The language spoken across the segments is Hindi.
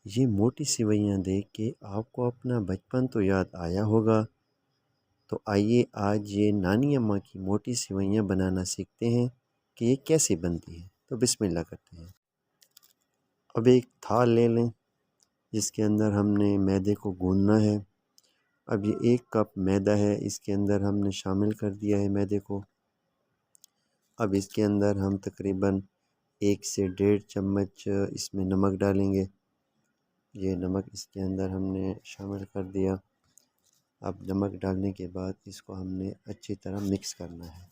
ये मोटी सिवैयाँ देख के आपको अपना बचपन तो याद आया होगा। तो आइए आज ये नानी अम्मा की मोटी सिवैयाँ बनाना सीखते हैं कि ये कैसे बनती हैं। तो बिस्मिल्लाह करते हैं। अब एक थाल ले लें जिसके अंदर हमने मैदे को गूँदना है। अब ये 1 कप मैदा है, इसके अंदर हमने शामिल कर दिया है मैदे को। अब इसके अंदर हम तकरीबन 1 से डेढ़ चम्मच इसमें नमक डालेंगे। ये नमक इसके अंदर हमने शामिल कर दिया। अब नमक डालने के बाद इसको हमने अच्छी तरह मिक्स करना है।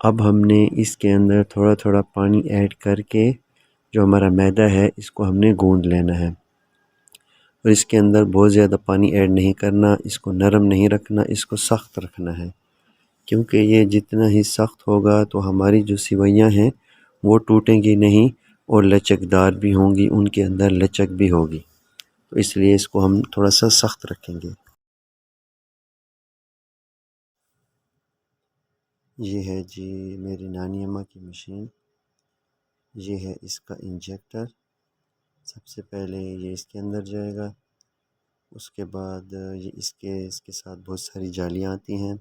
अब हमने इसके अंदर थोड़ा थोड़ा पानी ऐड करके जो हमारा मैदा है इसको हमने गूंद लेना है। और इसके अंदर बहुत ज़्यादा पानी ऐड नहीं करना, इसको नरम नहीं रखना, इसको सख्त रखना है। क्योंकि ये जितना ही सख्त होगा तो हमारी जो सिवैयाँ हैं वो टूटेंगी नहीं और लचकदार भी होंगी, उनके अंदर लचक भी होगी। तो इसलिए इसको हम थोड़ा सा सख्त रखेंगे। ये है जी मेरी नानी अम्मा की मशीन। ये है इसका इंजेक्टर। सबसे पहले ये इसके अंदर जाएगा, उसके बाद ये इसके साथ बहुत सारी जालियाँ आती हैं,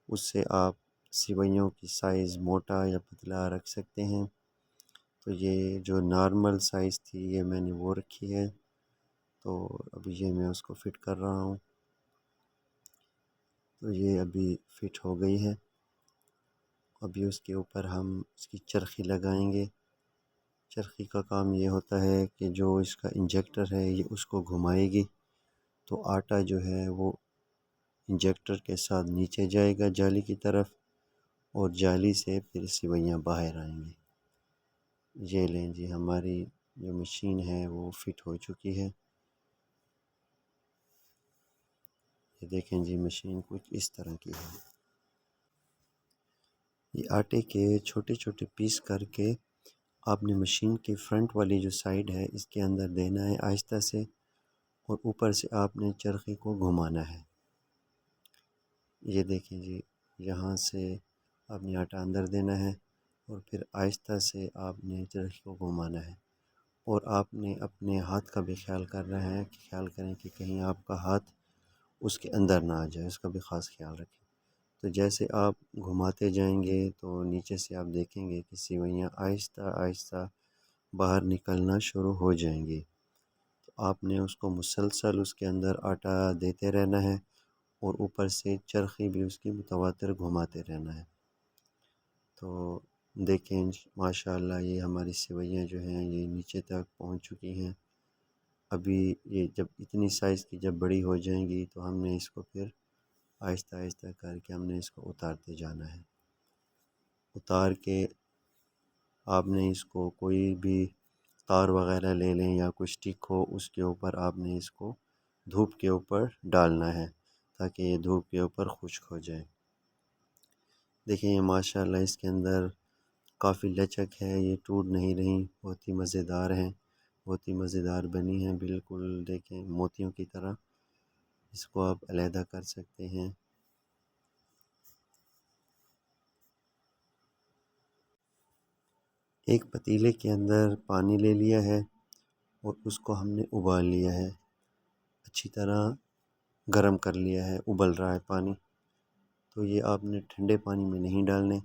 उससे आप सिवैयों की साइज़ मोटा या पतला रख सकते हैं। तो ये जो नॉर्मल साइज़ थी ये मैंने वो रखी है। तो अभी ये मैं उसको फ़िट कर रहा हूँ। तो ये अभी फ़िट हो गई है। अभी उसके ऊपर हम इसकी चरखी लगाएंगे। चरखी का काम ये होता है कि जो इसका इंजेक्टर है ये उसको घुमाएगी, तो आटा जो है वो इंजेक्टर के साथ नीचे जाएगा जाली की तरफ, और जाली से फिर सिवैयाँ बाहर आएंगी। ये लें जी हमारी जो मशीन है वो फिट हो चुकी है। ये देखें जी मशीन कुछ इस तरह की है। ये आटे के छोटे छोटे पीस करके आपने मशीन की फ्रंट वाली जो साइड है इसके अंदर देना है आहिस्ता से, और ऊपर से आपने चरखे को घुमाना है। ये देखें जी, यहाँ से आपने आटा अंदर देना है और फिर आहिस्ता से आपने चरखे को घुमाना है। और आपने अपने हाथ का भी ख्याल करना है कि ख्याल करें कि कहीं आपका हाथ उसके अंदर ना आ जाए, उसका भी ख़ास ख्याल रखें। तो जैसे आप घुमाते जाएंगे तो नीचे से आप देखेंगे कि सिवैयाँ आहिस्ता आहिस्ता बाहर निकलना शुरू हो जाएंगी। तो आपने उसको मुसलसल उसके अंदर आटा देते रहना है और ऊपर से चरखी भी उसकी मुतवातिर घुमाते रहना है। तो देखें माशाल्लाह ये हमारी सेवइयाँ जो हैं ये नीचे तक पहुंच चुकी हैं। अभी ये जब इतनी साइज़ की जब बड़ी हो जाएंगी तो हमने इसको फिर आहिस्ता आहिस्ता करके हमने इसको उतारते जाना है। उतार के आपने इसको कोई भी तार वग़ैरह ले लें या कुछ स्टिक हो, उसके ऊपर आपने इसको धूप के ऊपर डालना है ताकि ये धूप के ऊपर खुश्क हो जाए। देखिए ये माशाल्लाह इसके अंदर काफ़ी लचक है, ये टूट नहीं रही, बहुत ही मज़ेदार हैं, बहुत ही मज़ेदार बनी हैं बिल्कुल। देखें मोतियों की तरह, इसको आप अलहदा कर सकते हैं। एक पतीले के अंदर पानी ले लिया है और उसको हमने उबाल लिया है, अच्छी तरह गरम कर लिया है, उबल रहा है पानी। तो ये आपने ठंडे पानी में नहीं डालने,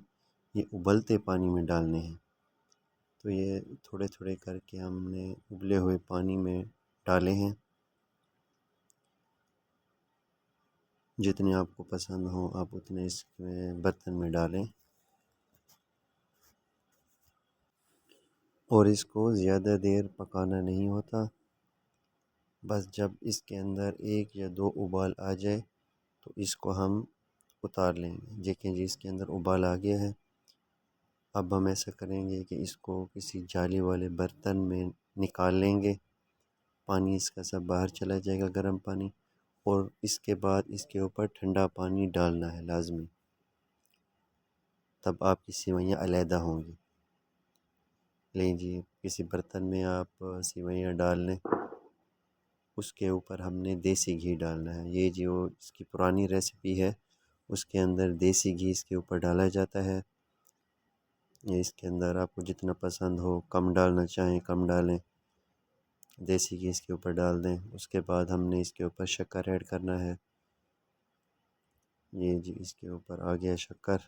ये उबलते पानी में डालने हैं। तो ये थोड़े थोड़े करके हमने उबले हुए पानी में डाले हैं, जितने आपको पसंद हो आप उतने इसमें बर्तन में डालें। और इसको ज़्यादा देर पकाना नहीं होता, बस जब इसके अंदर 1 या 2 उबाल आ जाए तो इसको हम उतार लेंगे। देखें जी इसके अंदर उबाल आ गया है। अब हम ऐसा करेंगे कि इसको किसी जाली वाले बर्तन में निकाल लेंगे, पानी इसका सब बाहर चला जाएगा, गर्म पानी। और इसके बाद इसके ऊपर ठंडा पानी डालना है लाजमी, तब आपकी सेवइयाँ अलहदा होंगी। लें जी किसी बर्तन में आप सेवइयाँ डाल लें, उसके ऊपर हमने देसी घी डालना है। ये जो इसकी पुरानी रेसिपी है उसके अंदर देसी घी इसके ऊपर डाला जाता है। ये इसके अंदर आपको जितना पसंद हो, कम डालना चाहें कम डालें। देसी घी इसके ऊपर डाल दें। उसके बाद हमने इसके ऊपर शक्कर ऐड करना है। ये जी इसके ऊपर आ गया शक्कर।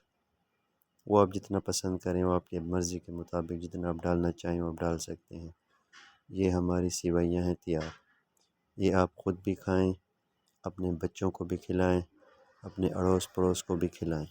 वो आप जितना पसंद करें, वो आपकी मर्ज़ी के मुताबिक जितना आप डालना चाहें वो आप डाल सकते हैं। ये हमारी सेवइयाँ हैं तैयार। ये आप ख़ुद भी खाएं, अपने बच्चों को भी खिलाएं, अपने अड़ोस पड़ोस को भी खिलाएं।